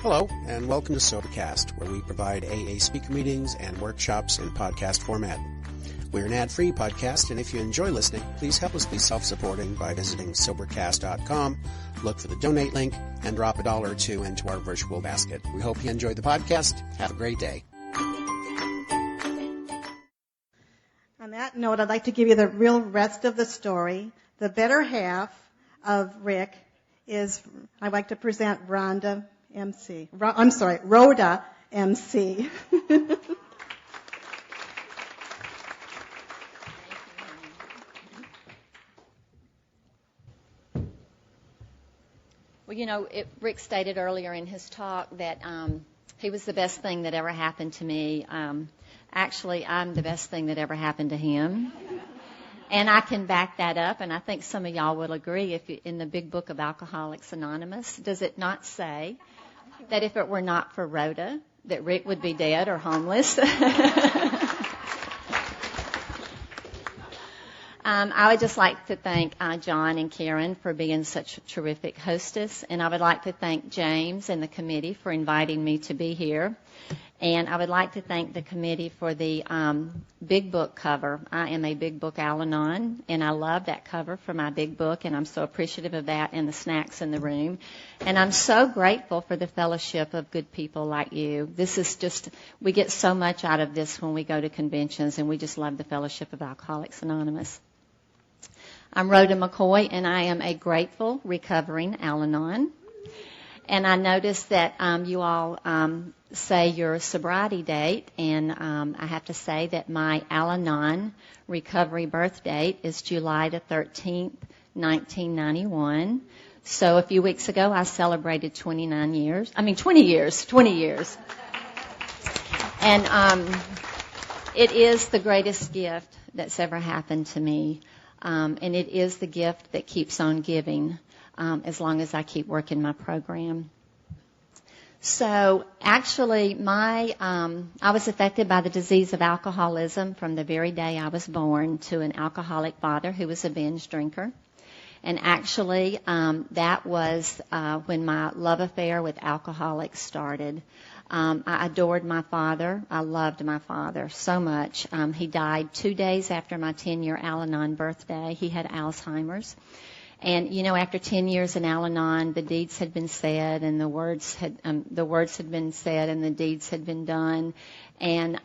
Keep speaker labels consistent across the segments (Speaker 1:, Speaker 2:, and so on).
Speaker 1: Hello, and welcome to Sobercast, where we provide AA speaker meetings and workshops in podcast format. We're an ad-free podcast, and if you enjoy listening, please help us be self-supporting by visiting Sobercast.com, look for the donate link, and drop $1 or $2 into our virtual basket. We hope you enjoy the podcast. Have a great day.
Speaker 2: On that note, I'd like to give you the real rest of the story. The better half of Rick is, I'd like to present Rhoda McC. Rhoda McC.
Speaker 3: Well, you know, Rick stated earlier in his talk that he was the best thing that ever happened to me. Actually, I'm the best thing that ever happened to him. And I can back that up, and I think some of y'all will agree. In the big book of Alcoholics Anonymous, does it not say that if it were not for Rhoda, that Rick would be dead or homeless? I would just like to thank John and Karen for being such a terrific hostess, and I would like to thank James and the committee for inviting me to be here. And I would like to thank the committee for the big book cover. I am a big book Al-Anon, and I love that cover for my big book, and I'm so appreciative of that and the snacks in the room. And I'm so grateful for the fellowship of good people like you. This is just, we get so much out of this when we go to conventions, and we just love the fellowship of Alcoholics Anonymous. I'm Rhoda McC, and I am a grateful, recovering Al-Anon. And I noticed that you all say your sobriety date, and I have to say that my Al-Anon recovery birth date is July the 13th, 1991. So a few weeks ago, I celebrated 20 years. And it is the greatest gift that's ever happened to me. And it is the gift that keeps on giving. As long as I keep working my program. So actually, I was affected by the disease of alcoholism from the very day I was born to an alcoholic father who was a binge drinker. And actually, that was when my love affair with alcoholics started. I adored my father. I loved my father so much. He died 2 days after my 10-year Al-Anon birthday. He had Alzheimer's. And, you know, after 10 years in Al-Anon, the deeds had been said and the words had been said and the deeds had been done. And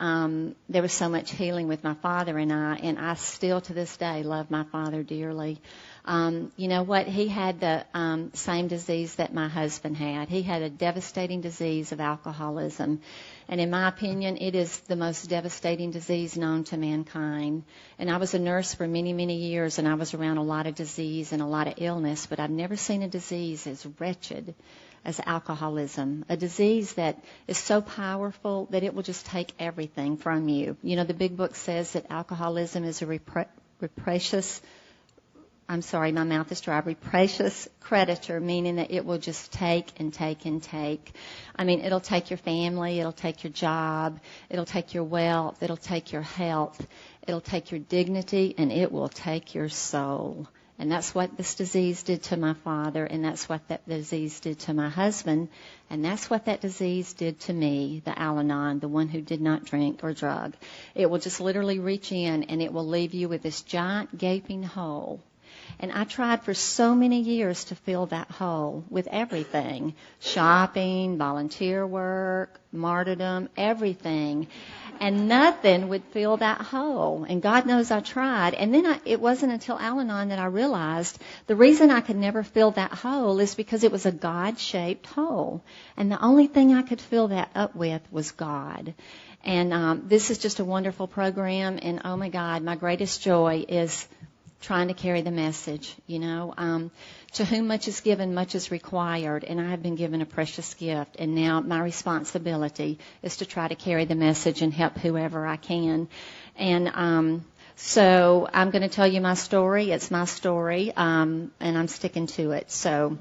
Speaker 3: there was so much healing with my father and I still to this day love my father dearly. You know what? He had the same disease that my husband had. He had a devastating disease of alcoholism. And in my opinion, it is the most devastating disease known to mankind. And I was a nurse for many, many years, and I was around a lot of disease and a lot of illness, but I've never seen a disease as wretched as alcoholism, a disease that is so powerful that it will just take everything from you. You know, the big book says that alcoholism is a rapacious creditor, meaning that it will just take and take and take. I mean, it'll take your family, it'll take your job, it'll take your wealth, it'll take your health, it'll take your dignity, and it will take your soul. And that's what this disease did to my father, and that's what that disease did to my husband, and that's what that disease did to me, the Al-Anon, the one who did not drink or drug. It will just literally reach in, and it will leave you with this giant gaping hole. And I tried for so many years to fill that hole with everything. Shopping, volunteer work, martyrdom, everything. And nothing would fill that hole. And God knows I tried. And then it wasn't until Al-Anon that I realized the reason I could never fill that hole is because it was a God-shaped hole. And the only thing I could fill that up with was God. And this is just a wonderful program. And oh my God, my greatest joy is trying to carry the message, you know. To whom much is given, much is required, and I have been given a precious gift, and now my responsibility is to try to carry the message and help whoever I can. And so I'm going to tell you my story. It's my story, and I'm sticking to it. So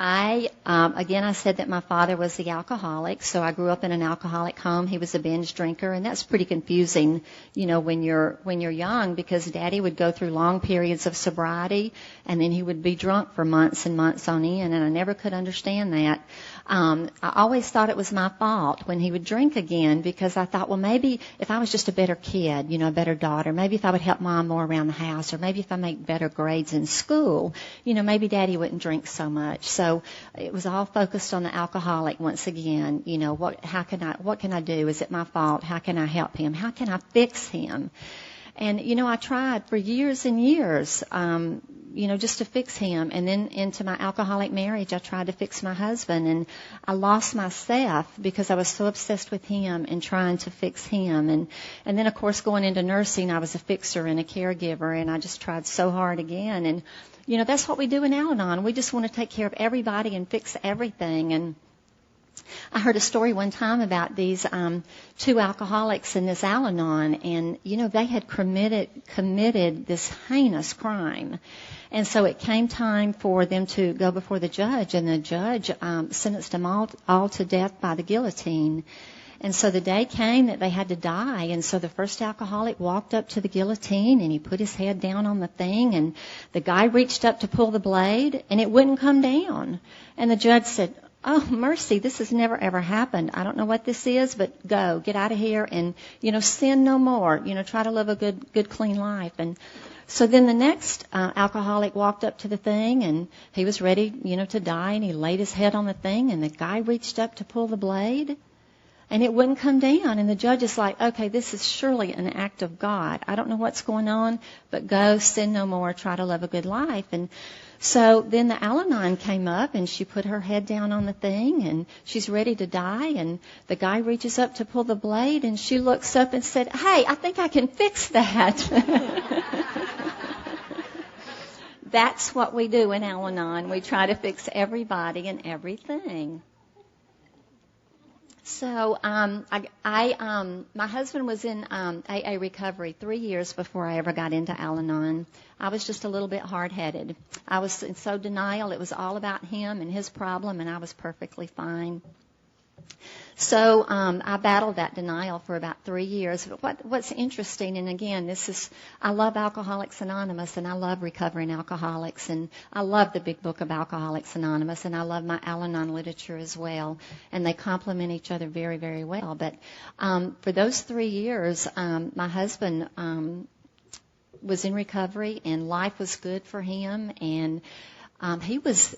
Speaker 3: Again, I said that my father was the alcoholic, so I grew up in an alcoholic home. He was a binge drinker, and that's pretty confusing, when you're young, because Daddy would go through long periods of sobriety, and then he would be drunk for months and months on end, and I never could understand that. I always thought it was my fault when he would drink again, because I thought, well, maybe if I was just a better kid, a better daughter, maybe if I would help Mom more around the house, or maybe if I make better grades in school, maybe Daddy wouldn't drink so much. So it was all focused on the alcoholic once again. What can I do? Is it my fault? How can I help him? How can I fix him? And, I tried for years and years, just to fix him. And then into my alcoholic marriage, I tried to fix my husband, and I lost myself because I was so obsessed with him and trying to fix him. And then, of course, going into nursing, I was a fixer and a caregiver, and I just tried so hard again. And, that's what we do in Al-Anon. We just want to take care of everybody and fix everything. And I heard a story one time about these two alcoholics in this Al-Anon, and, they had committed this heinous crime. And so it came time for them to go before the judge, and the judge sentenced them all to death by the guillotine. And so the day came that they had to die, and so the first alcoholic walked up to the guillotine, and he put his head down on the thing, and the guy reached up to pull the blade, and it wouldn't come down. And the judge said, "Oh, mercy, this has never, ever happened. I don't know what this is, but go, get out of here, and, sin no more. Try to live a good, clean life." And so then the next alcoholic walked up to the thing, and he was ready, to die, and he laid his head on the thing, and the guy reached up to pull the blade, and it wouldn't come down. And the judge is like, okay, this is surely an act of God. I don't know what's going on, but go, sin no more, try to live a good life. And so then the Al-Anon came up, and she put her head down on the thing, and she's ready to die, and the guy reaches up to pull the blade, and she looks up and said, "Hey, I think I can fix that." That's what we do in Al-Anon. We try to fix everybody and everything. So my husband was in AA recovery 3 years before I ever got into Al-Anon. I was just a little bit hard-headed. I was in so denial. It was all about him and his problem, and I was perfectly fine. So I battled that denial for about 3 years. But what's interesting, and again, I love Alcoholics Anonymous, and I love recovering alcoholics, and I love the big book of Alcoholics Anonymous, and I love my Al-Anon literature as well, and they complement each other very, very well. But for those 3 years, my husband was in recovery, and life was good for him, and he was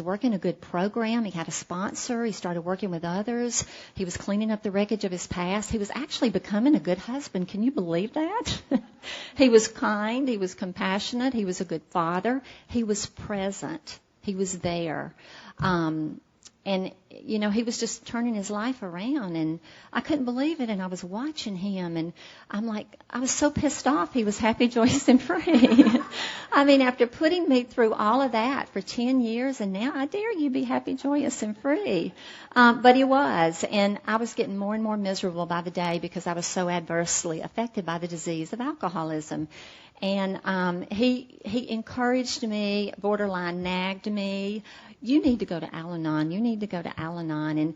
Speaker 3: working a good program. He had a sponsor. He started working with others. He was cleaning up the wreckage of his past. He was actually becoming a good husband. Can you believe that? He was kind. He was compassionate. He was a good father. He was present. He was there. And, he was just turning his life around, and I couldn't believe it, and I was watching him, and I'm like, I was so pissed off he was happy, joyous, and free. I mean, after putting me through all of that for 10 years, and now I dare you be happy, joyous, and free. But he was, and I was getting more and more miserable by the day because I was so adversely affected by the disease of alcoholism. And he encouraged me, borderline nagged me, "You need to go to Al-Anon. You need to go to Al-Anon." And,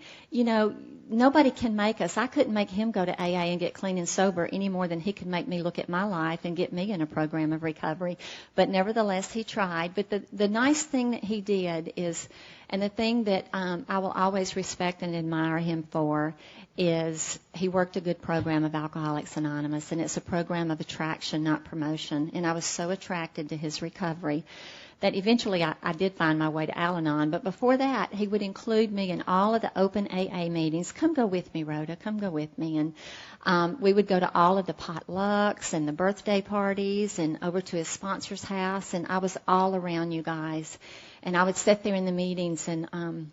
Speaker 3: nobody can make us. I couldn't make him go to AA and get clean and sober any more than he could make me look at my life and get me in a program of recovery. But nevertheless, he tried. But the nice thing that he did is, and the thing that I will always respect and admire him for, is he worked a good program of Alcoholics Anonymous, and it's a program of attraction, not promotion. And I was so attracted to his recovery that eventually I did find my way to Al-Anon. But before that, he would include me in all of the open AA meetings. "Come go with me, Rhoda. Come go with me." And we would go to all of the potlucks and the birthday parties and over to his sponsor's house. And I was all around you guys. And I would sit there in the meetings, and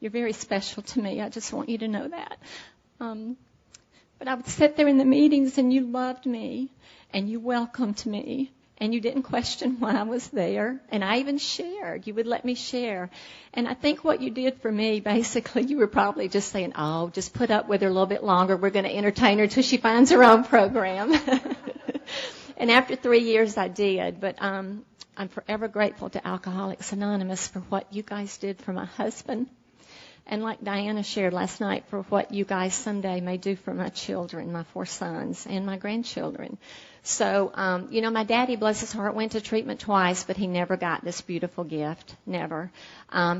Speaker 3: you're very special to me. I just want you to know that. But I would sit there in the meetings, and you loved me, and you welcomed me. And you didn't question why I was there. And I even shared. You would let me share. And I think what you did for me, basically, you were probably just saying, "Oh, just put up with her a little bit longer. We're going to entertain her till she finds her own program." And after 3 years, I did. But I'm forever grateful to Alcoholics Anonymous for what you guys did for my husband. And like Diana shared last night, for what you guys someday may do for my children, my 4 sons, and my grandchildren. So, my daddy, bless his heart, went to treatment twice, but he never got this beautiful gift. Never.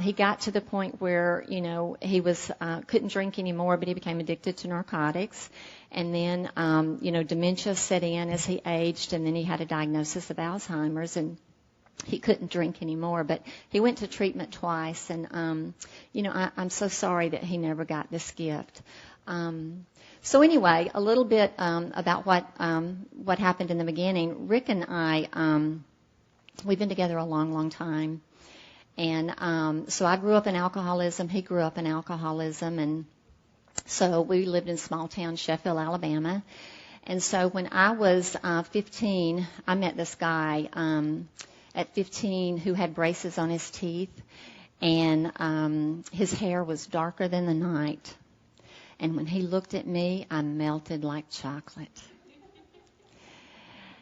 Speaker 3: He got to the point where, he was couldn't drink anymore, but he became addicted to narcotics. And then, dementia set in as he aged, and then he had a diagnosis of Alzheimer's, and he couldn't drink anymore, but he went to treatment twice, and, I'm so sorry that he never got this gift. So anyway, a little bit about what happened in the beginning. Rick and I, we've been together a long, long time, and so I grew up in alcoholism. He grew up in alcoholism, and so we lived in small town Sheffield, Alabama. And so when I was 15, I met this guy at 15 who had braces on his teeth, and his hair was darker than the night. And when he looked at me, I melted like chocolate.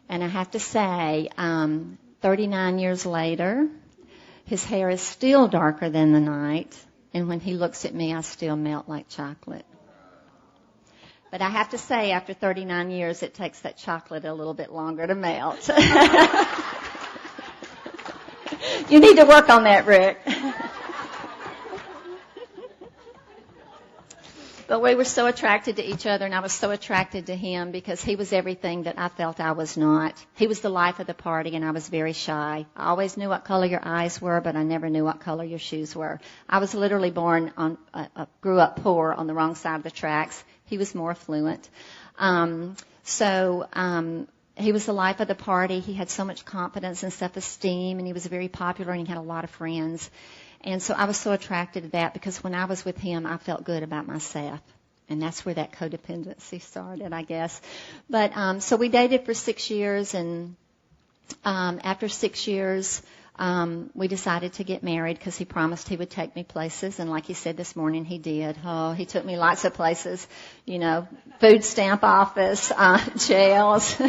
Speaker 3: And I have to say, 39 years later, his hair is still darker than the night, and when he looks at me, I still melt like chocolate. But I have to say, after 39 years, it takes that chocolate a little bit longer to melt. You need to work on that, Rick. But we were so attracted to each other, and I was so attracted to him because he was everything that I felt I was not. He was the life of the party, and I was very shy. I always knew what color your eyes were, but I never knew what color your shoes were. I was literally grew up poor on the wrong side of the tracks. He was more affluent. He was the life of the party. He had so much confidence and self-esteem, and he was very popular, and he had a lot of friends. And so I was so attracted to that because when I was with him, I felt good about myself. And that's where that codependency started, I guess. But so we dated for 6 years, and after 6 years, we decided to get married because he promised he would take me places. And like he said this morning, he did. Oh, he took me lots of places, food stamp office, jails,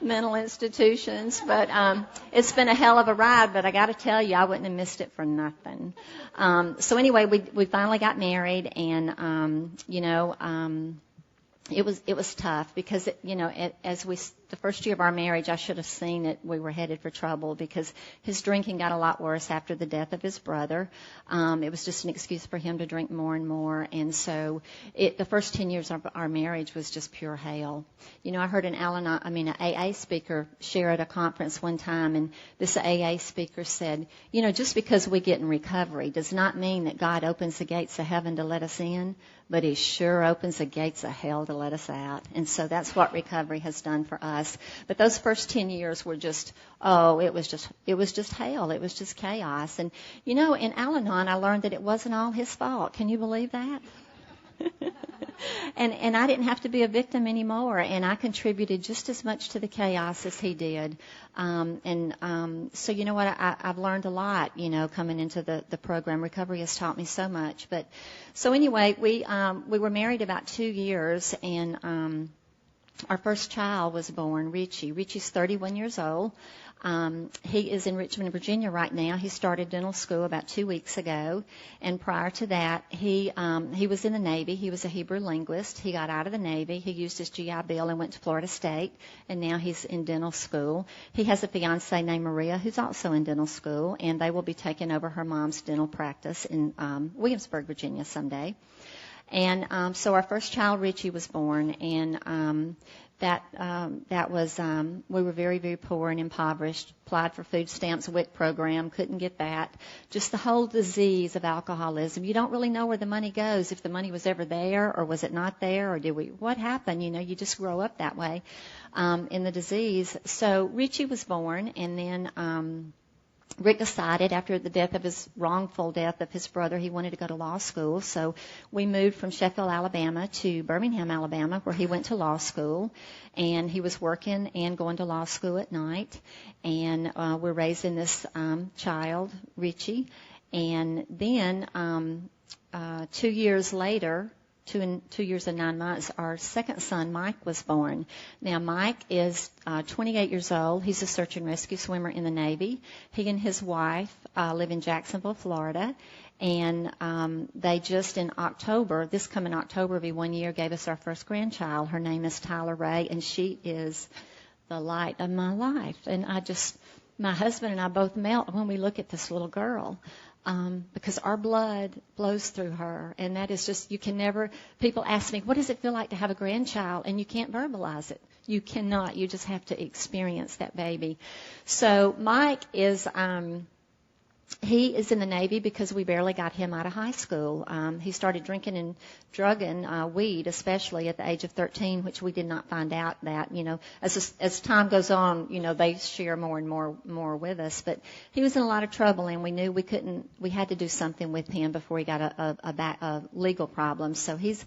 Speaker 3: mental institutions. But it's been a hell of a ride, but I got to tell you, I wouldn't have missed it for nothing. So anyway, we finally got married, and, it was tough because, the first year of our marriage, I should have seen that we were headed for trouble because his drinking got a lot worse after the death of his brother. It was just an excuse for him to drink more and more. And so the first 10 years of our marriage was just pure hell. I heard an AA speaker share at a conference one time, and this AA speaker said, just because we get in recovery does not mean that God opens the gates of heaven to let us in, but he sure opens the gates of hell to let us out. And so that's what recovery has done for us. But those first 10 years were just, it was just hell. It was just chaos. And, in Al-Anon, I learned that it wasn't all his fault. Can you believe that? And I didn't have to be a victim anymore, and I contributed just as much to the chaos as he did. So you know what? I've learned a lot, coming into the program. Recovery has taught me so much. But so anyway, we were married about 2 years, and our first child was born, Richie. Richie's 31 years old. He is in Richmond, Virginia right now. He started dental school about 2 weeks ago. And prior to that, he was in the Navy. He was a Hebrew linguist. He got out of the Navy. He used his GI Bill and went to Florida State. And now he's in dental school. He has a fiancée named Maria who's also in dental school. And they will be taking over her mom's dental practice in Williamsburg, Virginia someday. And so our first child, Richie, was born, and that was we were very, very poor and impoverished. Applied for food stamps, WIC program, couldn't get that. Just the whole disease of alcoholism. You don't really know where the money goes. If the money was ever there, or was it not there, or what happened? You just grow up that way in the disease. So Richie was born, and then Rick decided after the wrongful death of his brother, he wanted to go to law school. So we moved from Sheffield, Alabama to Birmingham, Alabama, where he went to law school. And he was working and going to law school at night. And we're raising this child, Richie. And then 2 years later, 2 years and 9 months, our second son, Mike, was born. Now, Mike is 28 years old. He's a search and rescue swimmer in the Navy. He and his wife live in Jacksonville, Florida. And they just in October, this coming October will be 1 year, gave us our first grandchild. Her name is Tyler Ray, and she is the light of my life. And my husband and I both melt when we look at this little girl. Because our blood flows through her, and that is just, you can never, people ask me, what does it feel like to have a grandchild? And you can't verbalize it. You cannot. You just have to experience that baby. So Mike is, he is in the Navy because we barely got him out of high school. He started drinking and drugging weed, especially at the age of 13, which we did not find out that, as time goes on, they share more and more with us. But he was in a lot of trouble, and we knew we had to do something with him before he got a legal problem. So he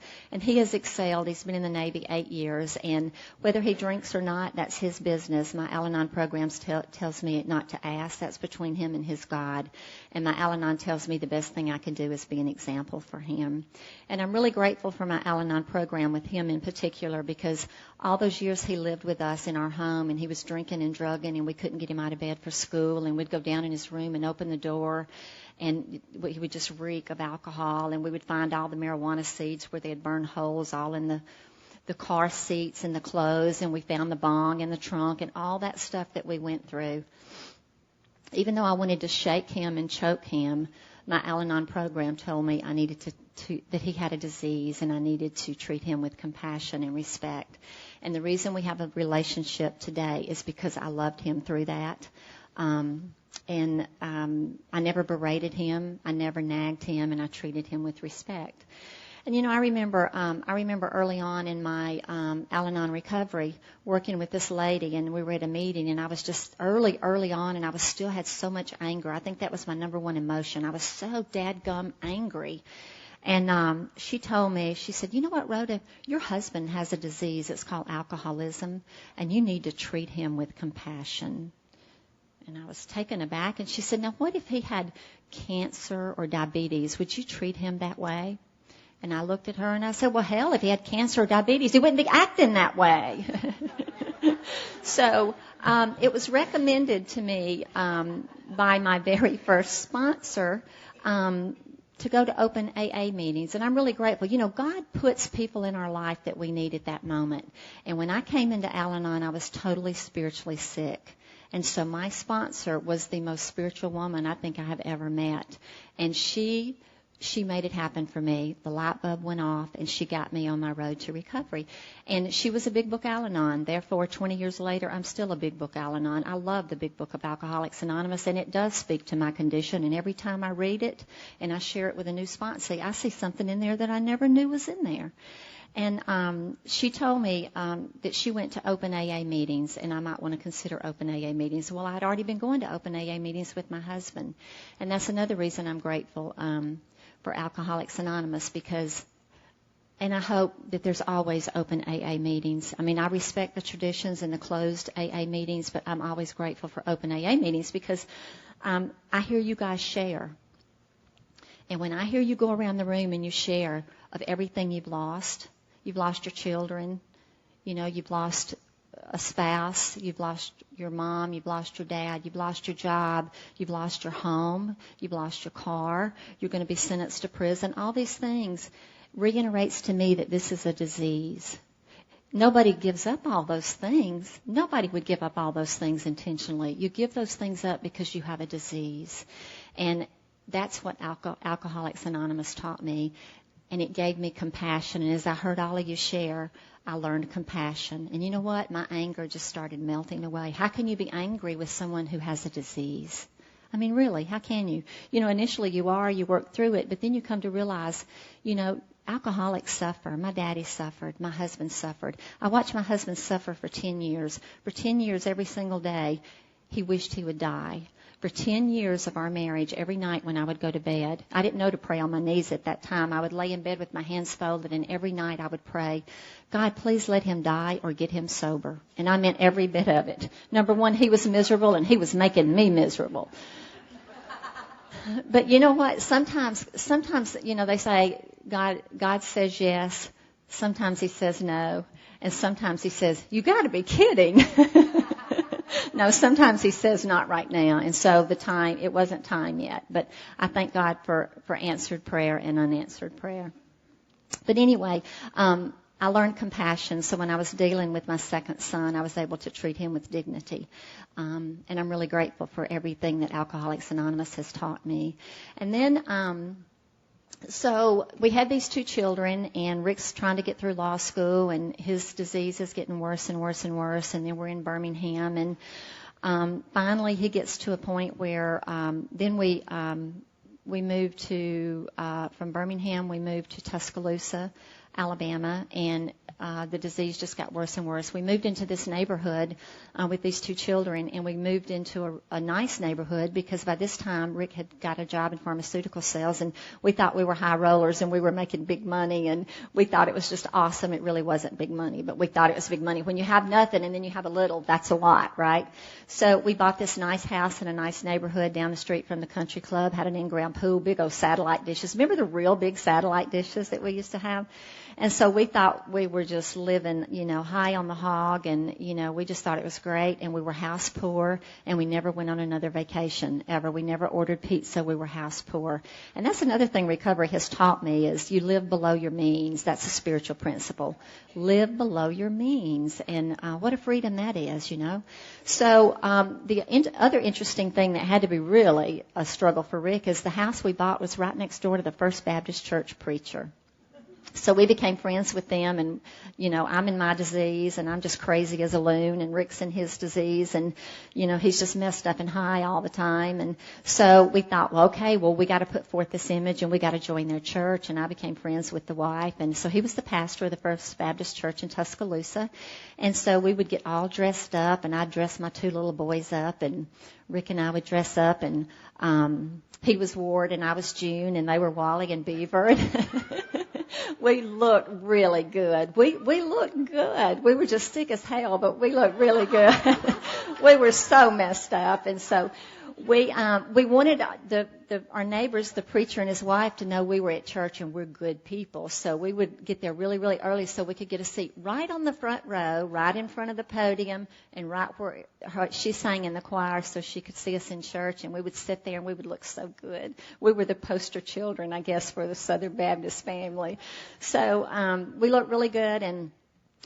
Speaker 3: has excelled. He's been in the Navy 8 years, and whether he drinks or not, that's his business. My Al-Anon programs tells me not to ask. That's between him and his God. And my Al-Anon tells me the best thing I can do is be an example for him. And I'm really grateful for my Al-Anon program with him in particular, because all those years he lived with us in our home, and he was drinking and drugging, and we couldn't get him out of bed for school, and we'd go down in his room and open the door, and he would just reek of alcohol, and we would find all the marijuana seeds where they had burned holes all in the car seats and the clothes, and we found the bong in the trunk and all that stuff that we went through. Even though I wanted to shake him and choke him, my Al-Anon program told me I needed that he had a disease, and I needed to treat him with compassion and respect. And the reason we have a relationship today is because I loved him through that. I never berated him, I never nagged him, and I treated him with respect. And I remember early on in my Al-Anon recovery working with this lady, and we were at a meeting, and I was just early on, and I still had so much anger. I think that was my number one emotion. I was so dadgum angry. And she told me, she said, you know what, Rhoda, your husband has a disease. It's called alcoholism, and you need to treat him with compassion. And I was taken aback, and she said, now what if he had cancer or diabetes? Would you treat him that way? And I looked at her and I said, well, hell, if he had cancer or diabetes, he wouldn't be acting that way. So it was recommended to me by my very first sponsor to go to open AA meetings. And I'm really grateful. God puts people in our life that we need at that moment. And when I came into Al-Anon, I was totally spiritually sick. And so my sponsor was the most spiritual woman I think I have ever met. And she made it happen for me. The light bulb went off, and she got me on my road to recovery. And she was a Big Book Al-Anon. Therefore, 20 years later, I'm still a Big Book Al-Anon. I love the Big Book of Alcoholics Anonymous, and it does speak to my condition. And every time I read it and I share it with a new sponsee, I see something in there that I never knew was in there. And she told me that she went to open AA meetings, and I might want to consider open AA meetings. Well, I had already been going to open AA meetings with my husband. And that's another reason I'm grateful for Alcoholics Anonymous, and I hope that there's always open AA meetings. I mean, I respect the traditions and the closed AA meetings, but I'm always grateful for open AA meetings because I hear you guys share. And when I hear you go around the room and you share of everything you've lost your children, you've lost a spouse, you've lost your mom, you've lost your dad, you've lost your job, you've lost your home, you've lost your car, you're going to be sentenced to prison. All these things reiterates to me that this is a disease. Nobody gives up all those things. Nobody would give up all those things intentionally. You give those things up because you have a disease. And that's what Alcoholics Anonymous taught me. And it gave me compassion. And as I heard all of you share, I learned compassion. And you know what? My anger just started melting away. How can you be angry with someone who has a disease? I mean, really, how can you? Initially you work through it, but then you come to realize, alcoholics suffer. My daddy suffered. My husband suffered. I watched my husband suffer for 10 years. For 10 years, every single day, he wished he would die. For 10 years of our marriage, every night when I would go to bed, I didn't know to pray on my knees at that time. I would lay in bed with my hands folded, and every night I would pray, God, please let him die or get him sober. And I meant every bit of it. Number one, he was miserable, and he was making me miserable. But you know what? Sometimes, they say God says yes. Sometimes he says no. And sometimes he says, you got to be kidding. No, sometimes he says not right now. And so it wasn't time yet. But I thank God for answered prayer and unanswered prayer. But anyway, I learned compassion. So when I was dealing with my second son, I was able to treat him with dignity. And I'm really grateful for everything that Alcoholics Anonymous has taught me. And then, so we had these two children, and Rick's trying to get through law school, and his disease is getting worse and worse and worse. And then we're in Birmingham, and finally he gets to a point where then we moved to from Birmingham. We moved to Tuscaloosa, Alabama, and the disease just got worse and worse. We moved into this neighborhood with these two children, and we moved into a nice neighborhood because by this time Rick had got a job in pharmaceutical sales, and we thought we were high rollers and we were making big money, and we thought it was just awesome. It really wasn't big money, but we thought it was big money. When you have nothing and then you have a little, that's a lot, right? So we bought this nice house in a nice neighborhood down the street from the country club, had an in-ground pool, big old satellite dishes. Remember the real big satellite dishes that we used to have? And so we thought we were just living, high on the hog, and, we just thought it was great, and we were house poor, and we never went on another vacation ever. We never ordered pizza. We were house poor. And that's another thing recovery has taught me is you live below your means. That's a spiritual principle. Live below your means. And what a freedom that is, So the other interesting thing that had to be really a struggle for Rick is the house we bought was right next door to the First Baptist Church preacher. So we became friends with them, and, I'm in my disease, and I'm just crazy as a loon, and Rick's in his disease, and, he's just messed up and high all the time. And so we thought, we got to put forth this image, and we got to join their church, and I became friends with the wife. And so he was the pastor of the First Baptist Church in Tuscaloosa, and so we would get all dressed up, and I'd dress my two little boys up, and Rick and I would dress up, and he was Ward, and I was June, and they were Wally and Beaver. We looked really good. We looked good. We were just sick as hell, but we looked really good. We were so messed up, and so we wanted our neighbors, the preacher and his wife, to know we were at church and we're good people. So we would get there really, really early so we could get a seat right on the front row, right in front of the podium, and right where she sang in the choir so she could see us in church. And we would sit there and we would look so good. We were the poster children, I guess, for the Southern Baptist family. So we looked really good, and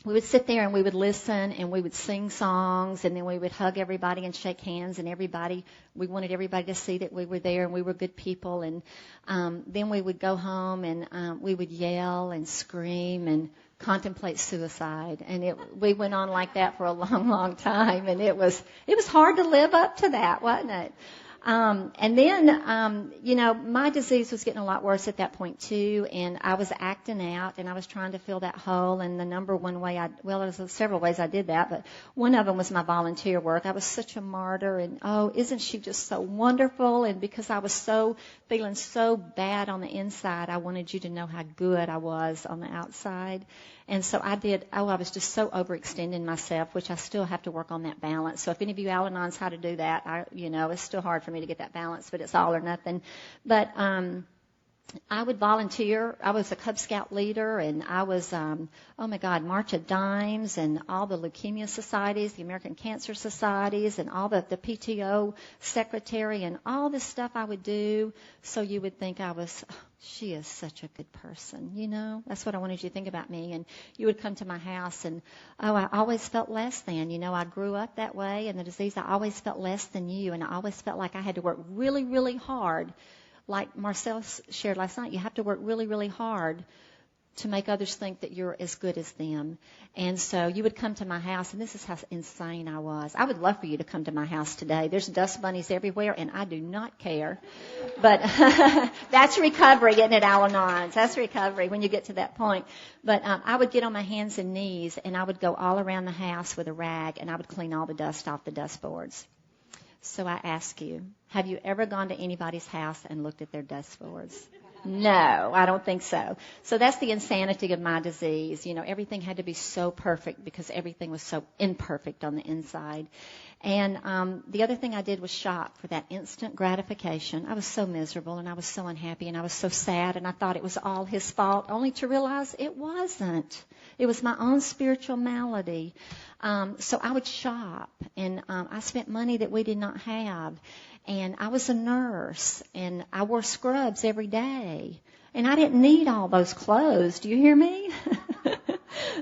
Speaker 3: we would sit there and we would listen and we would sing songs, and then we would hug everybody and shake hands, and we wanted everybody to see that we were there and we were good people. And then we would go home and we would yell and scream and contemplate suicide. And we went on like that for a long, long time, and it was hard to live up to that, wasn't it? And then, my disease was getting a lot worse at that point too, and I was acting out, and I was trying to fill that hole. And the number one way there was several ways I did that, but one of them was my volunteer work. I was such a martyr, and isn't she just so wonderful? And because I was feeling so bad on the inside, I wanted you to know how good I was on the outside. And so I did. I was just so overextending myself, which I still have to work on that balance. So if any of you Al-Anons how to do that, it's still hard for me to get that balance, but it's all or nothing. But I would volunteer. I was a Cub Scout leader, and I was, March of Dimes, and all the leukemia societies, the American Cancer Societies, and all the PTO secretary, and all this stuff I would do. So you would think she is such a good person, That's what I wanted you to think about me. And you would come to my house, and, I always felt less than. I grew up that way, and the disease, I always felt less than you, and I always felt like I had to work really, really hard. Like Marcel shared last night, you have to work really, really hard to make others think that you're as good as them. And so you would come to my house, and this is how insane I was. I would love for you to come to my house today. There's dust bunnies everywhere, and I do not care. But that's recovery, isn't it, Al-Anon? That's recovery when you get to that point. But I would get on my hands and knees, and I would go all around the house with a rag, and I would clean all the dust off the dust boards. So I ask you, have you ever gone to anybody's house and looked at their dust boards? No, I don't think so. So that's the insanity of my disease. You know, everything had to be so perfect because everything was so imperfect on the inside. And the other thing I did was shop for that instant gratification. I was so miserable and I was so unhappy and I was so sad and I thought it was all his fault, only to realize it wasn't. It was my own spiritual malady. So I would shop and I spent money that we did not have. And I was a nurse and I wore scrubs every day. And I didn't need all those clothes. Do you hear me?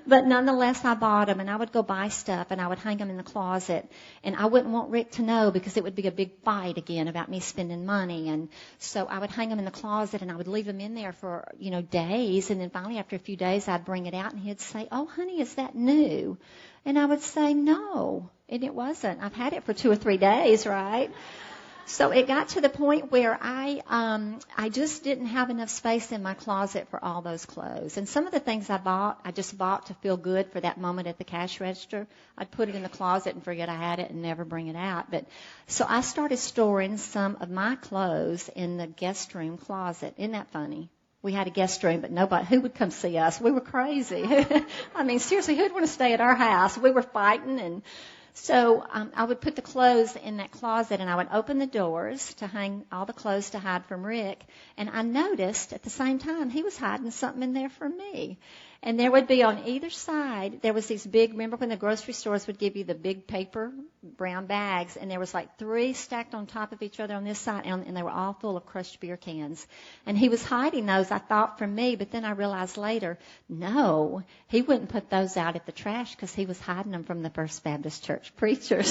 Speaker 3: But nonetheless, I bought them, and I would go buy stuff, and I would hang them in the closet. And I wouldn't want Rick to know because it would be a big fight again about me spending money. And so I would hang them in the closet, and I would leave them in there for, days. And then finally, after a few days, I'd bring it out, and he'd say, "Oh, honey, is that new?" And I would say, "No." And it wasn't. I've had it for 2 or 3 days, right? So it got to the point where I just didn't have enough space in my closet for all those clothes. And some of the things I just bought to feel good for that moment at the cash register. I'd put it in the closet and forget I had it and never bring it out. But so I started storing some of my clothes in the guest room closet. Isn't that funny? We had a guest room, but who would come see us? We were crazy. I mean, seriously, who'd want to stay at our house? We were fighting and... So I would put the clothes in that closet, and I would open the doors to hang all the clothes to hide from Rick. And I noticed at the same time he was hiding something in there for me. And there would be on either side, there was these big, remember when the grocery stores would give you the big paper brown bags, and there was like 3 stacked on top of each other on this side, and they were all full of crushed beer cans. And he was hiding those, I thought, from me, but then I realized later, no, he wouldn't put those out at the trash because he was hiding them from the First Baptist Church preacher.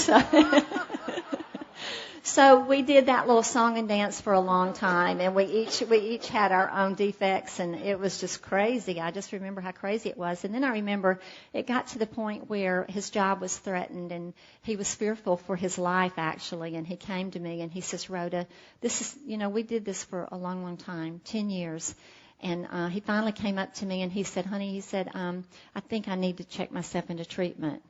Speaker 3: So we did that little song and dance for a long time, and we each had our own defects, and it was just crazy. I just remember how crazy it was. And then I remember it got to the point where his job was threatened, and he was fearful for his life, actually. And he came to me, and he says, "Rhoda, this is, we did this for a long, long time, 10 years. And he finally came up to me, and he said, honey, I think I need to check myself into treatment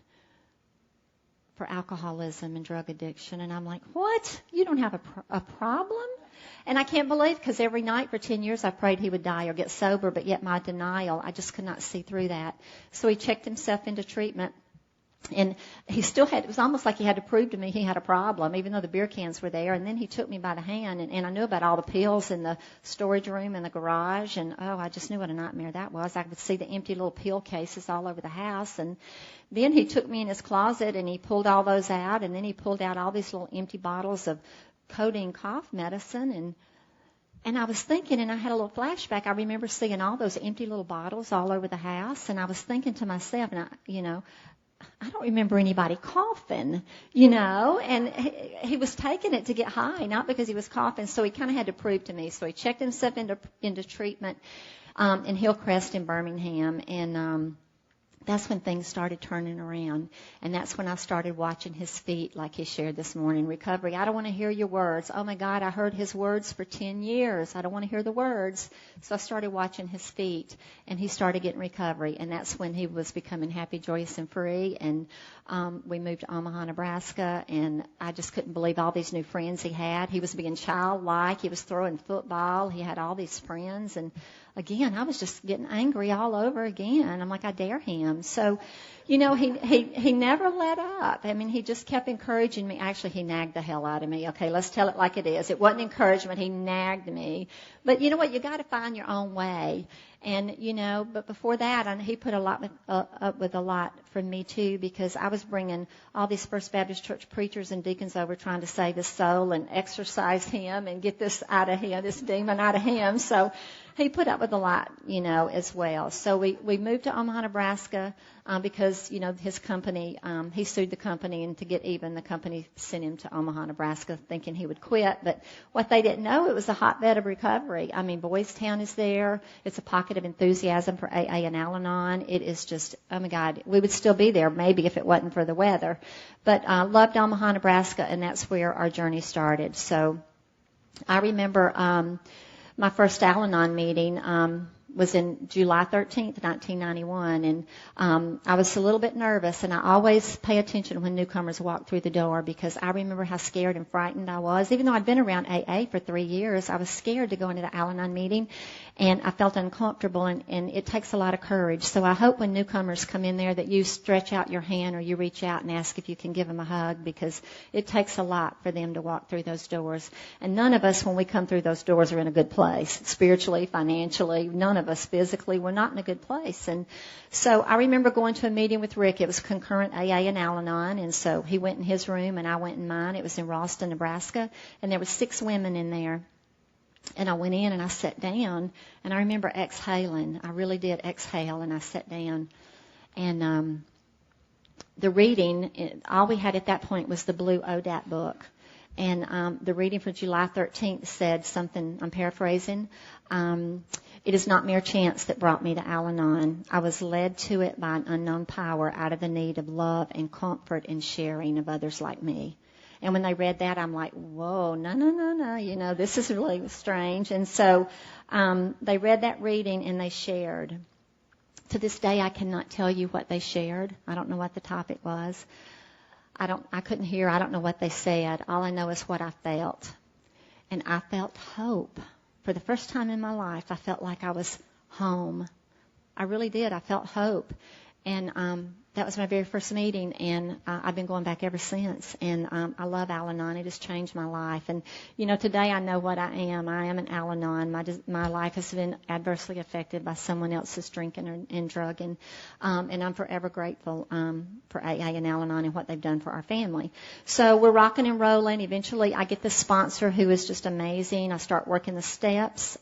Speaker 3: for alcoholism and drug addiction." And I'm like, "What? You don't have a problem?" And I can't believe, because every night for 10 years I prayed he would die or get sober, but yet my denial, I just could not see through that. So he checked himself into treatment. And he still had, it was almost like he had to prove to me he had a problem, even though the beer cans were there. And then he took me by the hand, and I knew about all the pills in the storage room and the garage. And, I just knew what a nightmare that was. I could see the empty little pill cases all over the house. And then he took me in his closet, and he pulled all those out. And then he pulled out all these little empty bottles of codeine cough medicine. And I was thinking, and I had a little flashback. I remember seeing all those empty little bottles all over the house. And I was thinking to myself, and I don't remember anybody coughing, and he was taking it to get high, not because he was coughing. So he kind of had to prove to me. So he checked himself into treatment in Hillcrest in Birmingham, and that's when things started turning around. And that's when I started watching his feet, like he shared this morning. Recovery. I don't want to hear your words. Oh, my God, I heard his words for 10 years. I don't want to hear the words. So I started watching his feet, and he started getting recovery. And that's when he was becoming happy, joyous, and free. And we moved to Omaha, Nebraska, and I just couldn't believe all these new friends he had. He was being childlike. He was throwing football. He had all these friends, and again, I was just getting angry all over again. I'm like, I dare him. So, he never let up. I mean, he just kept encouraging me. Actually, he nagged the hell out of me. Okay, let's tell it like it is. It wasn't encouragement. He nagged me. But you know what? You got to find your own way. And, but before that, he put up with a lot from me, too, because I was bringing all these First Baptist Church preachers and deacons over trying to save his soul and exorcise him and get this out of him, this demon out of him. So he put up with a lot, as well. So we moved to Omaha, Nebraska, because, his company, he sued the company, and to get even, the company sent him to Omaha, Nebraska, thinking he would quit. But what they didn't know, it was a hotbed of recovery. I mean, Boys Town is there. It's a pocket of enthusiasm for AA and Al-Anon. It is just, oh my God, we would still be there maybe if it wasn't for the weather. But loved Omaha, Nebraska, and that's where our journey started. So I remember my first Al-Anon meeting was in July 13th, 1991, and I was a little bit nervous, and I always pay attention when newcomers walk through the door because I remember how scared and frightened I was. Even though I'd been around AA for 3 years, I was scared to go into the Al-Anon meeting, and I felt uncomfortable, and it takes a lot of courage. So I hope when newcomers come in there that you stretch out your hand or you reach out and ask if you can give them a hug, because it takes a lot for them to walk through those doors. And none of us, when we come through those doors, are in a good place, spiritually, financially. None of us physically. We're not in a good place. And so I remember going to a meeting with Rick. It was concurrent AA and Al-Anon, and so he went in his room and I went in mine. It was in Ralston, Nebraska, and there were 6 women in there. And I went in and I sat down, and I remember exhaling. I really did exhale, and I sat down. And the reading, all we had at that point was the blue ODAT book. And the reading for July 13th said something, I'm paraphrasing, it is not mere chance that brought me to Al-Anon. I was led to it by an unknown power out of the need of love and comfort and sharing of others like me. And when they read that, I'm like, whoa, no, this is really strange. And so they read that reading and they shared. To this day, I cannot tell you what they shared. I don't know what the topic was. I couldn't hear. I don't know what they said. All I know is what I felt. And I felt hope. For the first time in my life, I felt like I was home. I really did. I felt hope. And that was my very first meeting, and I've been going back ever since. And I love Al-Anon. It has changed my life. And, today I know what I am. I am an Al-Anon. My life has been adversely affected by someone else's drinking and drugging. And I'm forever grateful for AA and Al-Anon and what they've done for our family. So we're rocking and rolling. Eventually I get this sponsor who is just amazing. I start working the steps.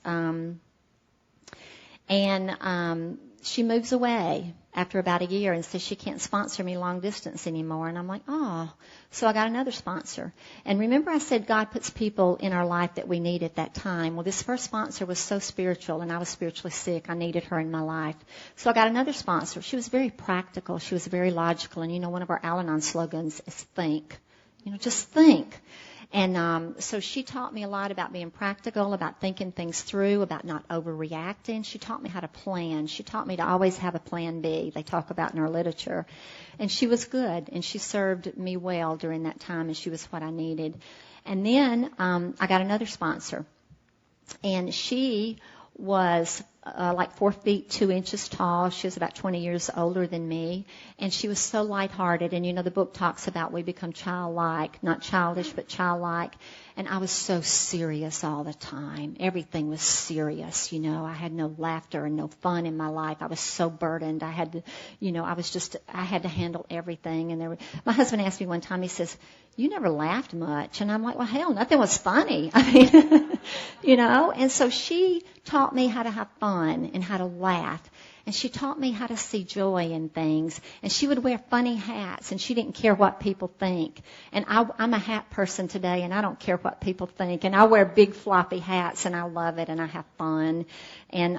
Speaker 3: She moves away after about a year and says she can't sponsor me long distance anymore. And I'm like, oh. So I got another sponsor. And remember I said God puts people in our life that we need at that time. Well, this first sponsor was so spiritual, and I was spiritually sick. I needed her in my life. So I got another sponsor. She was very practical. She was very logical. And, one of our Al-Anon slogans is think. Just think. And so she taught me a lot about being practical, about thinking things through, about not overreacting. She taught me how to plan. She taught me to always have a plan B, they talk about in our literature. And she was good, and she served me well during that time, and she was what I needed. And then I got another sponsor, and she was like 4 feet 2 inches tall. She was about 20 years older than me, and she was so lighthearted. And the book talks about we become childlike, not childish, but childlike. And I was so serious all the time. Everything was serious. I had no laughter and no fun in my life. I was so burdened. I had to, I had to handle everything. And my husband asked me one time. He says, "You never laughed much." And I'm like, well, hell, nothing was funny. I mean, And so she taught me how to have fun and how to laugh. And she taught me how to see joy in things. And she would wear funny hats, and she didn't care what people think. And I'm a hat person today, and I don't care what people think. And I wear big floppy hats, and I love it, and I have fun. And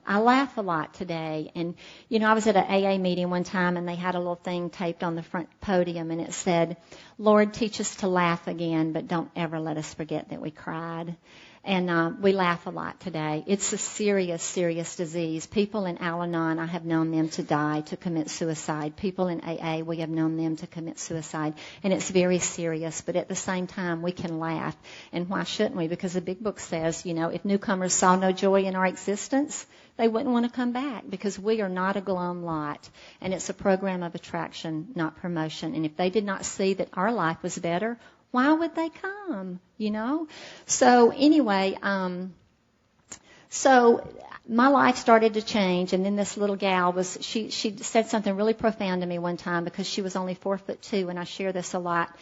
Speaker 3: I laugh a lot today. And, I was at an AA meeting one time, and they had a little thing taped on the front podium, and it said, "Lord, teach us to laugh again, but don't ever let us forget that we cried." And we laugh a lot today. It's a serious, serious disease. People in Al-Anon, I have known them to die, to commit suicide. People in AA, we have known them to commit suicide. And it's very serious, but at the same time, we can laugh. And why shouldn't we? Because the big book says, if newcomers saw no joy in our existence, they wouldn't want to come back, because we are not a glum lot. And it's a program of attraction, not promotion. And if they did not see that our life was better, why would they come, So anyway, so my life started to change, and then this little gal she said something really profound to me one time, because she was only 4'2", and I share this a lot.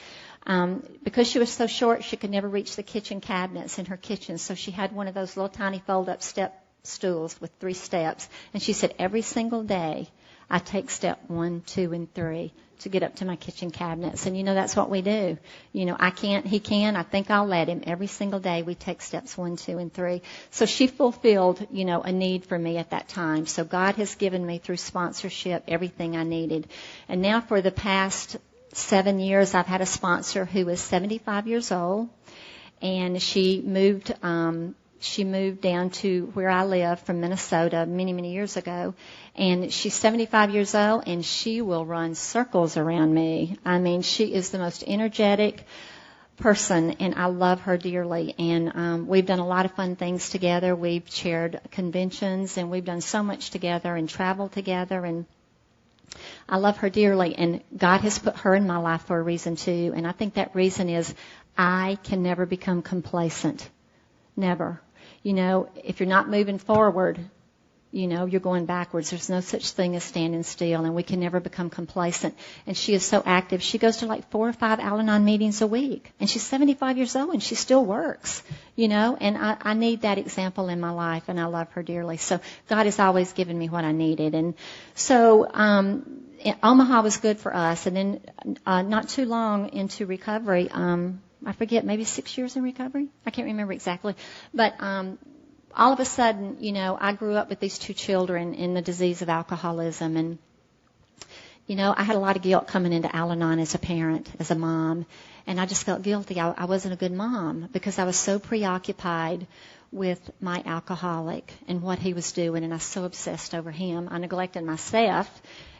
Speaker 3: Because she was so short, she could never reach the kitchen cabinets in her kitchen, so she had one of those little tiny fold-up step stools with 3 steps, and she said, every single day I take step 1, 2, and 3 to get up to my kitchen cabinets. And, that's what we do. I can't, he can, I think I'll let him. Every single day we take steps 1, 2, and 3. So she fulfilled, a need for me at that time. So God has given me through sponsorship everything I needed. And now for the past 7 years, I've had a sponsor who is 75 years old. And she moved she moved down to where I live from Minnesota many, many years ago. And she's 75 years old, and she will run circles around me. I mean, she is the most energetic person, and I love her dearly. And we've done a lot of fun things together. We've chaired conventions, and we've done so much together and traveled together. And I love her dearly, and God has put her in my life for a reason too. And I think that reason is I can never become complacent. Never. You know, if you're not moving forward, you know, you're going backwards. There's no such thing as standing still, and we can never become complacent. And she is so active. She goes to like 4 or 5 Al-Anon meetings a week, and she's 75 years old, and she still works, you know, and I need that example in my life, and I love her dearly. So God has always given me what I needed. And so Omaha was good for us, and then not too long into recovery, I forget, maybe 6 years in recovery? I can't remember exactly. But all of a sudden, you know, I grew up with these 2 children in the disease of alcoholism. And, you know, I had a lot of guilt coming into Al-Anon as a parent, as a mom. And I just felt guilty. I wasn't a good mom because I was so preoccupied with my alcoholic and what he was doing. And I was so obsessed over him. I neglected myself.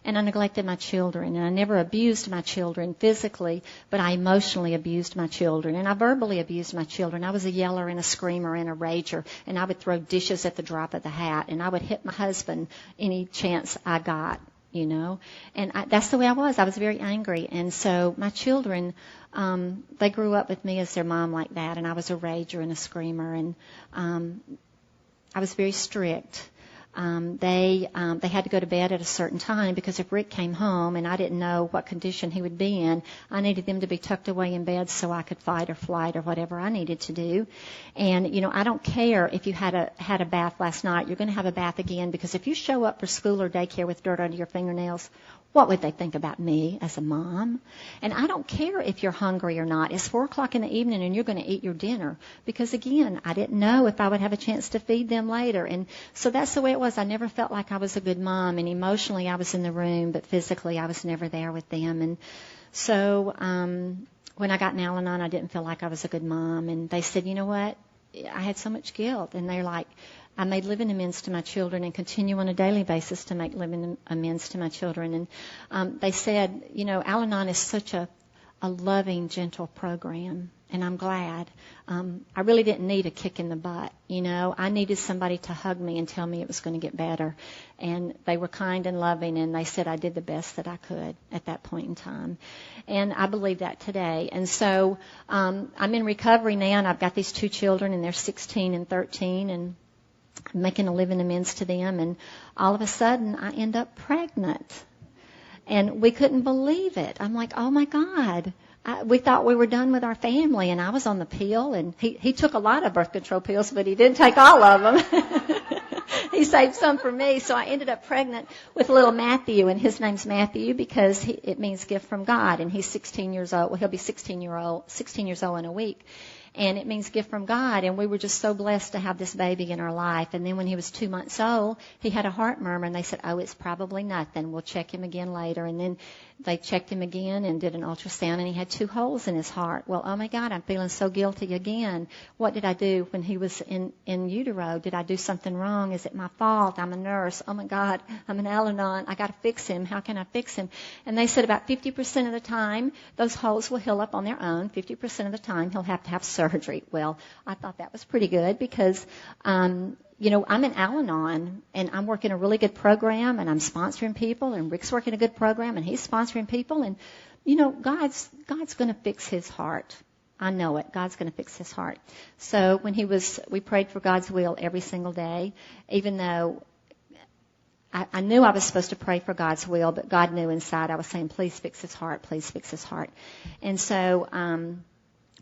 Speaker 3: And I neglected my children. And I never abused my children physically, but I emotionally abused my children. And I verbally abused my children. I was a yeller and a screamer and a rager. And I would throw dishes at the drop of the hat. And I would hit my husband any chance I got, you know. And that's the way I was. I was very angry. And so my children, they grew up with me as their mom like that. And I was a rager and a screamer. And I was very strict. They had to go to bed at a certain time because if Rick came home and I didn't know what condition he would be in, I needed them to be tucked away in bed so I could fight or flight or whatever I needed to do. And, you know, I don't care if you had a bath last night. You're going to have a bath again because if you show up for school or daycare with dirt under your fingernails, what would they think about me as a mom? And I don't care if you're hungry or not. It's 4 o'clock in the evening and you're going to eat your dinner. Because, again, I didn't know if I would have a chance to feed them later. And so that's the way it was. I never felt like I was a good mom. And emotionally I was in the room, but physically I was never there with them. And so when I got in Al-Anon, I didn't feel like I was a good mom. And they said, you know what? I had so much guilt. And they're like, I made living amends to my children and continue on a daily basis to make living amends to my children. And they said, you know, Al-Anon is such a loving, gentle program, and I'm glad. I really didn't need a kick in the butt, you know. I needed somebody to hug me and tell me it was going to get better. And they were kind and loving, and they said I did the best that I could at that point in time. And I believe that today. And so I'm in recovery now, and I've got these 2 children, and they're 16 and 13, and making a living amends to them, and all of a sudden I end up pregnant. And we couldn't believe it. I'm like, oh my God. We thought we were done with our family, and I was on the pill, and he took a lot of birth control pills, but he didn't take all of them. He saved some for me, so I ended up pregnant with little Matthew, and his name's Matthew because it means gift from God, and he's 16 years old. Well, he'll be 16 years old in a week. And it means gift from God. And we were just so blessed to have this baby in our life. And then when he was 2 months old, he had a heart murmur. And they said, oh, it's probably nothing. We'll check him again later. And then they checked him again and did an ultrasound. And he had 2 holes in his heart. Well, oh, my God, I'm feeling so guilty again. What did I do when he was in utero? Did I do something wrong? Is it my fault? I'm a nurse. Oh, my God, I'm an Al-Anon. I got to fix him. How can I fix him? And they said about 50% of the time, those holes will heal up on their own. 50% of the time, he'll have to have surgery. Well, I thought that was pretty good because, you know, I'm in Al-Anon and I'm working a really good program and I'm sponsoring people and Rick's working a good program and he's sponsoring people and, you know, God's going to fix his heart. I know it. God's going to fix his heart. So when we prayed for God's will every single day, even though I knew I was supposed to pray for God's will, but God knew inside I was saying, please fix his heart, please fix his heart. And so,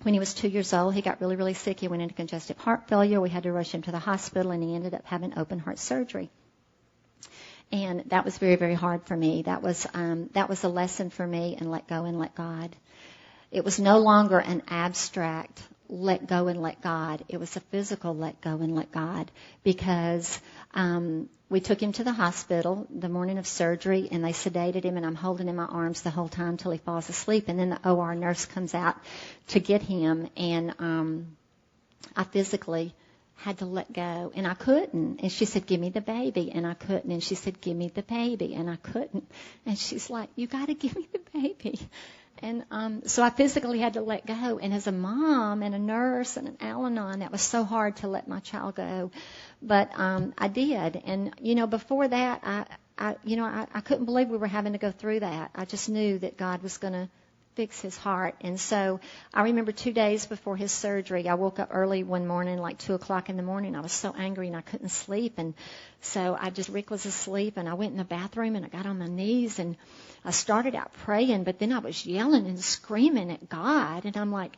Speaker 3: when he was 2 years old, he got really, really sick. He went into congestive heart failure. We had to rush him to the hospital, and he ended up having open heart surgery. And that was very, very hard for me. That was a lesson for me in let go and let God. It was no longer an abstract let go and let God. It was a physical let go and let God because we took him to the hospital the morning of surgery, and they sedated him, and I'm holding him in my arms the whole time till he falls asleep. And then the OR nurse comes out to get him, and I physically had to let go, and I couldn't. And she said, give me the baby, and I couldn't. And she said, give me the baby, and I couldn't. And she's like, you got to give me the baby. And so I physically had to let go. And as a mom and a nurse and an Al-Anon, that was so hard to let my child go. But I did. And, before that, I couldn't believe we were having to go through that. I just knew that God was going to fix his heart. And so I remember 2 days before his surgery, I woke up early one morning, like 2 o'clock in the morning. I was so angry and I couldn't sleep. And so Rick was asleep, and I went in the bathroom and I got on my knees and I started out praying, but then I was yelling and screaming at God. And I'm like,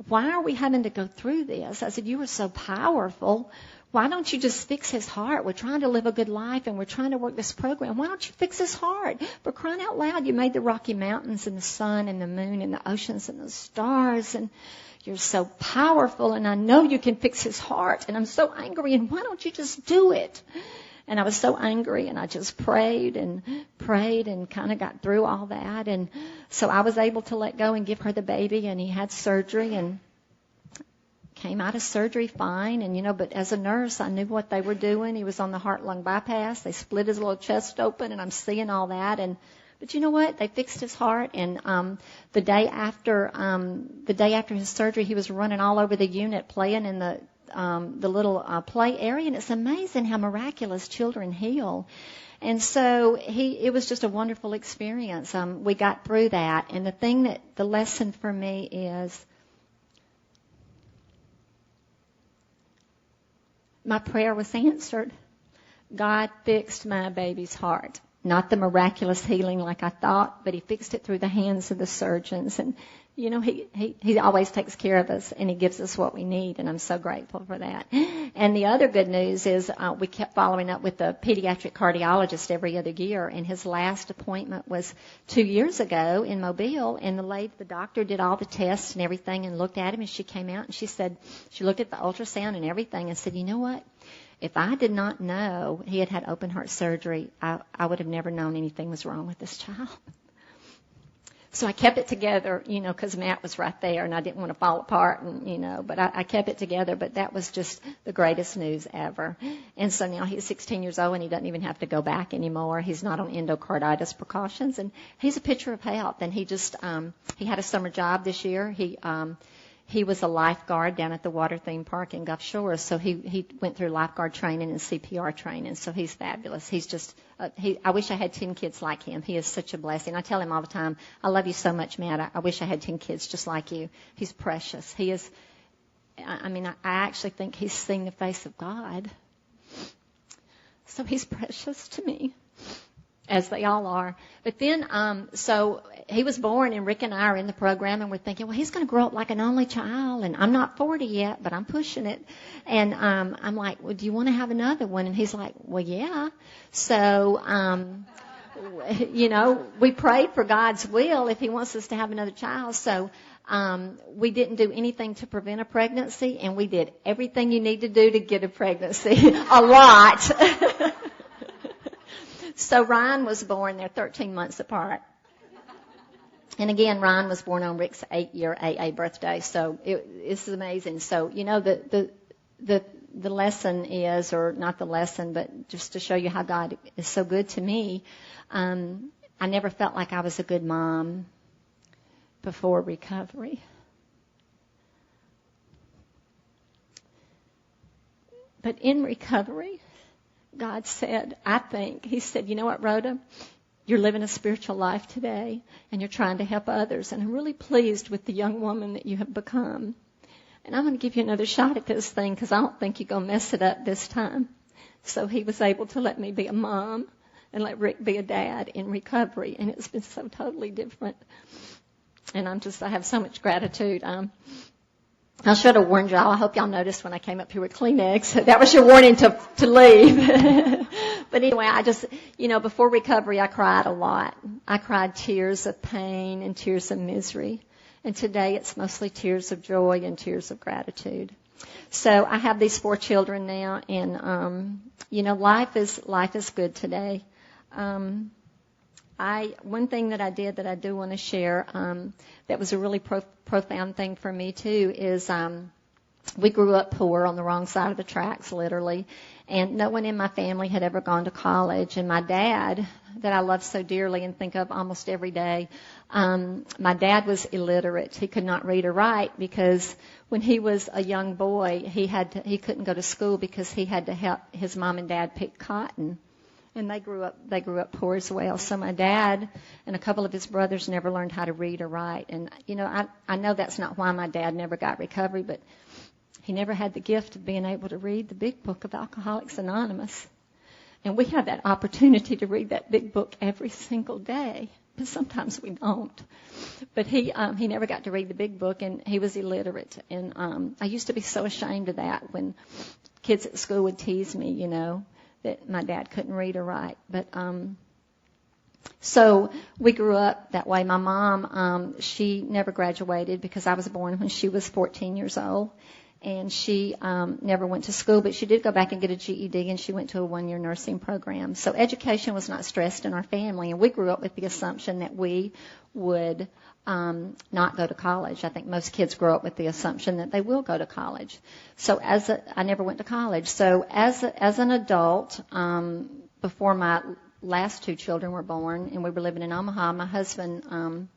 Speaker 3: why are we having to go through this? I said, you are so powerful. Why don't you just fix his heart? We're trying to live a good life, and we're trying to work this program. Why don't you fix his heart? For crying out loud, you made the Rocky Mountains and the sun and the moon and the oceans and the stars, and you're so powerful, and I know you can fix his heart, and I'm so angry, and why don't you just do it? And I was so angry, and I just prayed and kind of got through all that. And so I was able to let go and give her the baby, and he had surgery and came out of surgery fine. And, but as a nurse, I knew what they were doing. He was on the heart-lung bypass. They split his little chest open, and I'm seeing all that. But you know what? They fixed his heart. And the day after his surgery, he was running all over the unit playing in the little play area. And it's amazing how miraculous children heal. And so it was just a wonderful experience. We got through that. And the lesson for me is, my prayer was answered. God fixed my baby's heart. Not the miraculous healing like I thought, but he fixed it through the hands of the surgeons. And, he always takes care of us, and he gives us what we need, and I'm so grateful for that. And the other good news is we kept following up with the pediatric cardiologist every other year, and his last appointment was 2 years ago in Mobile, and the doctor did all the tests and everything and looked at him, and she came out and she looked at the ultrasound and everything and said, you know what? If I did not know he had open heart surgery, I would have never known anything was wrong with this child. So I kept it together, because Matt was right there, and I didn't want to fall apart, but I kept it together. But that was just the greatest news ever. And so now he's 16 years old, and he doesn't even have to go back anymore. He's not on endocarditis precautions, and he's a picture of health. And he just, he had a summer job this year. He was a lifeguard down at the water theme park in Gulf Shores, so he went through lifeguard training and CPR training, so he's fabulous. He's just, I wish I had 10 kids like him. He is such a blessing. I tell him all the time, I love you so much, Matt. I wish I had 10 kids just like you. He's precious. He is, I actually think he's seen the face of God. So he's precious to me, as they all are. But then, so he was born, and Rick and I are in the program, and we're thinking, well, he's going to grow up like an only child, and I'm not 40 yet, but I'm pushing it. And I'm like, well, do you want to have another one? And he's like, well, yeah. So, we prayed for God's will if he wants us to have another child. So we didn't do anything to prevent a pregnancy, and we did everything you need to do to get a pregnancy. A lot. So Ryan was born. They're 13 months apart. And again, Ryan was born on Rick's 8-year AA birthday. So it's amazing. So, the lesson is, or not the lesson, but just to show you how God is so good to me, I never felt like I was a good mom before recovery. But in recovery, God said, he said, you know what, Rhoda? You're living a spiritual life today, and you're trying to help others, and I'm really pleased with the young woman that you have become. And I'm going to give you another shot at this thing, because I don't think you're going to mess it up this time. So he was able to let me be a mom and let Rick be a dad in recovery, and it's been so totally different. And I have so much gratitude. I should have warned y'all. I hope y'all noticed when I came up here with Kleenex. That was your warning to leave. But anyway, I just, before recovery, I cried a lot. I cried tears of pain and tears of misery. And today it's mostly tears of joy and tears of gratitude. So I have these 4 children now, and, life is good today. One thing that I did that I do want to share, that was a really profound thing for me too, is We grew up poor on the wrong side of the tracks, literally, and no one in my family had ever gone to college. And my dad, that I love so dearly and think of almost every day, my dad was illiterate. He could not read or write because when he was a young boy, he couldn't go to school because he had to help his mom and dad pick cotton. And they grew up poor as well. So my dad and a couple of his brothers never learned how to read or write. And, I know that's not why my dad never got recovery, but he never had the gift of being able to read the big book of Alcoholics Anonymous. And we have that opportunity to read that big book every single day, but sometimes we don't. But he never got to read the big book, and he was illiterate. And I used to be so ashamed of that when kids at school would tease me, that my dad couldn't read or write. But so we grew up that way. My mom, she never graduated because I was born when she was 14 years old. And she never went to school, but she did go back and get a GED, and she went to a 1-year nursing program. So education was not stressed in our family, and we grew up with the assumption that we would not go to college. I think most kids grow up with the assumption that they will go to college. So I never went to college. So as an adult, before my last 2 children were born, and we were living in Omaha, my husband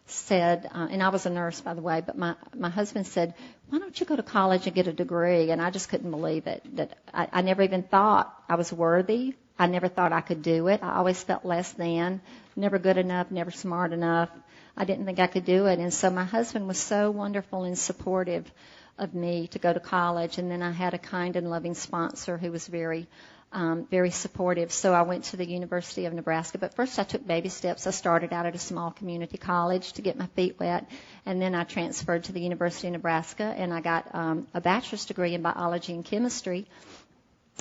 Speaker 3: said, and I was a nurse, by the way, but my husband said, why don't you go to college and get a degree? And I just couldn't believe it. That I never even thought I was worthy. I never thought I could do it. I always felt less than, never good enough, never smart enough. I didn't think I could do it. And so my husband was so wonderful and supportive of me to go to college. And then I had a kind and loving sponsor who was very supportive. So I went to the University of Nebraska. But first I took baby steps. I started out at a small community college to get my feet wet. And then I transferred to the University of Nebraska, and I got a bachelor's degree in biology and chemistry.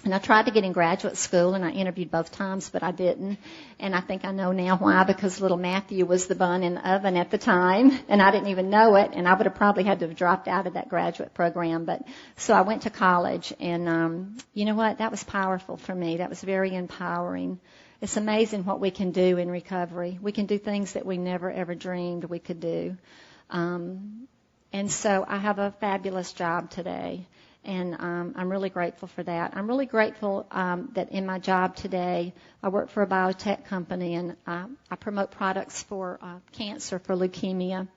Speaker 3: And I tried to get in graduate school, and I interviewed both times, but I didn't. And I think I know now why, because little Matthew was the bun in the oven at the time, and I didn't even know it, and I would have probably had to have dropped out of that graduate program. But so I went to college, and you know what? That was powerful for me. That was very empowering. It's amazing what we can do in recovery. We can do things that we never, ever dreamed we could do. And so I have a fabulous job today. And I'm really grateful for that. I'm really grateful that in my job today, I work for a biotech company, and I promote products for cancer, for leukemia.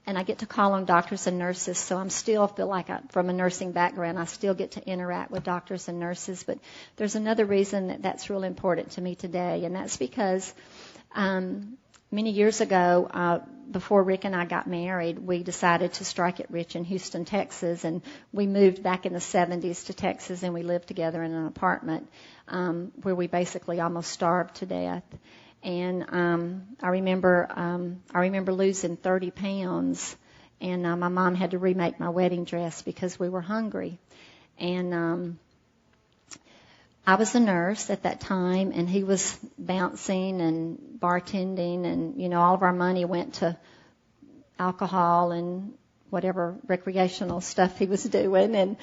Speaker 3: And I get to call on doctors and nurses, so I still feel like from a nursing background, I still get to interact with doctors and nurses. But there's another reason that's real important to me today, and that's because many years ago, before Rick and I got married, we decided to strike it rich in Houston, Texas, and we moved back in the 70s to Texas, and we lived together in an apartment where we basically almost starved to death. And I remember losing 30 pounds, and my mom had to remake my wedding dress because we were hungry. And I was a nurse at that time, and he was bouncing and bartending, and, all of our money went to alcohol and whatever recreational stuff he was doing, and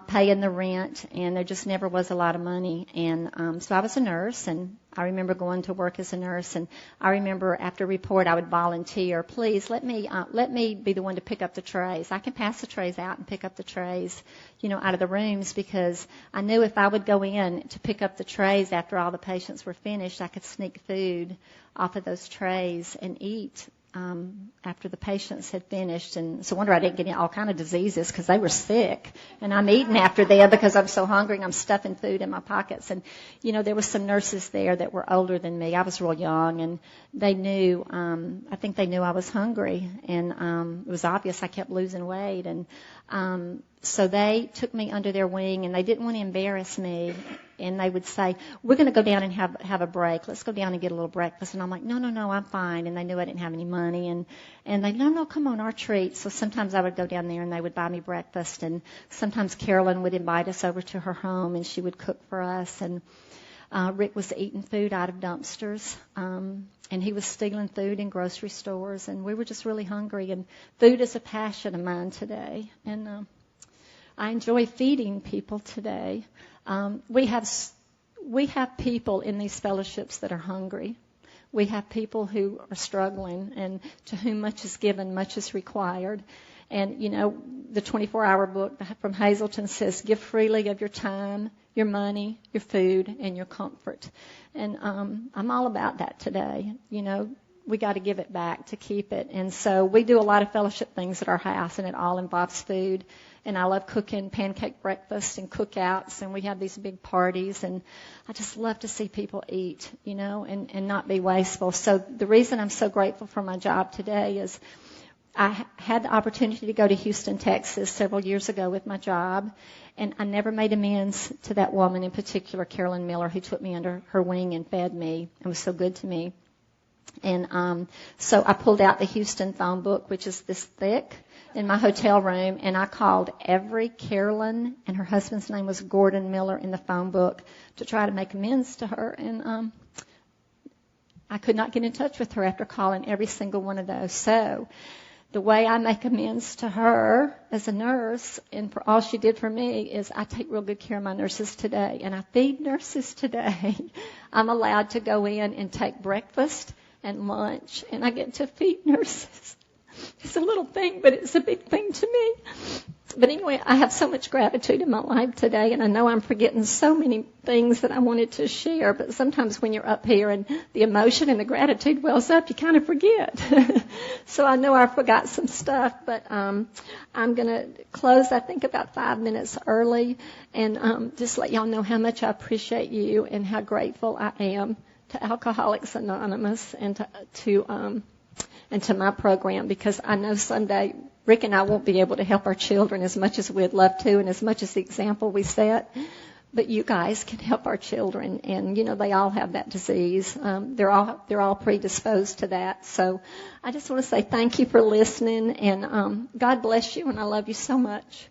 Speaker 3: paying the rent, and there just never was a lot of money. And so I was a nurse, and I remember going to work as a nurse, and I remember after report I would volunteer, please let me be the one to pick up the trays. I can pass the trays out and pick up the trays, out of the rooms, because I knew if I would go in to pick up the trays after all the patients were finished, I could sneak food off of those trays and eat after the patients had finished. And it's a wonder I didn't get all kind of diseases, because they were sick. And I'm eating after them because I'm so hungry, and I'm stuffing food in my pockets. And, there were some nurses there that were older than me. I was real young, and they knew, I think they knew I was hungry. And it was obvious I kept losing weight. And so they took me under their wing, and they didn't want to embarrass me. And they would say, we're going to go down and have a break. Let's go down and get a little breakfast. And I'm like, no, I'm fine. And they knew I didn't have any money. And they, no, come on, our treat. So sometimes I would go down there, and they would buy me breakfast. And sometimes Carolyn would invite us over to her home, and she would cook for us. And Rick was eating food out of dumpsters. And he was stealing food in grocery stores. And we were just really hungry. And food is a passion of mine today. And I enjoy feeding people today. We have people in these fellowships that are hungry. We have people who are struggling, and to whom much is given, much is required. And, the 24-hour book from Hazelton says, give freely of your time, your money, your food, and your comfort. And I'm all about that today. We got to give it back to keep it. And so we do a lot of fellowship things at our house, and it all involves food. And I love cooking pancake breakfast and cookouts, and we have these big parties. And I just love to see people eat, and not be wasteful. So the reason I'm so grateful for my job today is I had the opportunity to go to Houston, Texas several years ago with my job, and I never made amends to that woman in particular, Carolyn Miller, who took me under her wing and fed me and was so good to me. And so I pulled out the Houston phone book, which is this thick, in my hotel room, and I called every Carolyn, and her husband's name was Gordon Miller, in the phone book to try to make amends to her. And I could not get in touch with her after calling every single one of those. So the way I make amends to her as a nurse and for all she did for me is I take real good care of my nurses today, and I feed nurses today. I'm allowed to go in and take breakfast and lunch, and I get to feed nurses. It's a little thing, but it's a big thing to me. But anyway, I have so much gratitude in my life today, and I know I'm forgetting so many things that I wanted to share, but sometimes when you're up here and the emotion and the gratitude wells up, you kind of forget. So I know I forgot some stuff, but I'm going to close, I think, about 5 minutes early, and just let y'all know how much I appreciate you and how grateful I am to Alcoholics Anonymous and to my program, because I know someday Rick and I won't be able to help our children as much as we'd love to and as much as the example we set, but you guys can help our children, and they all have that disease. They're all predisposed to that. So I just want to say thank you for listening, and God bless you, and I love you so much.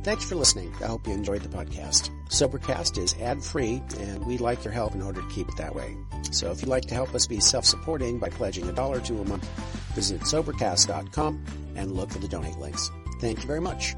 Speaker 1: Thanks for listening. I hope you enjoyed the podcast. Sobercast is ad-free, and we'd like your help in order to keep it that way. So if you'd like to help us be self-supporting by pledging $1 or $2 a month, visit Sobercast.com and look for the donate links. Thank you very much.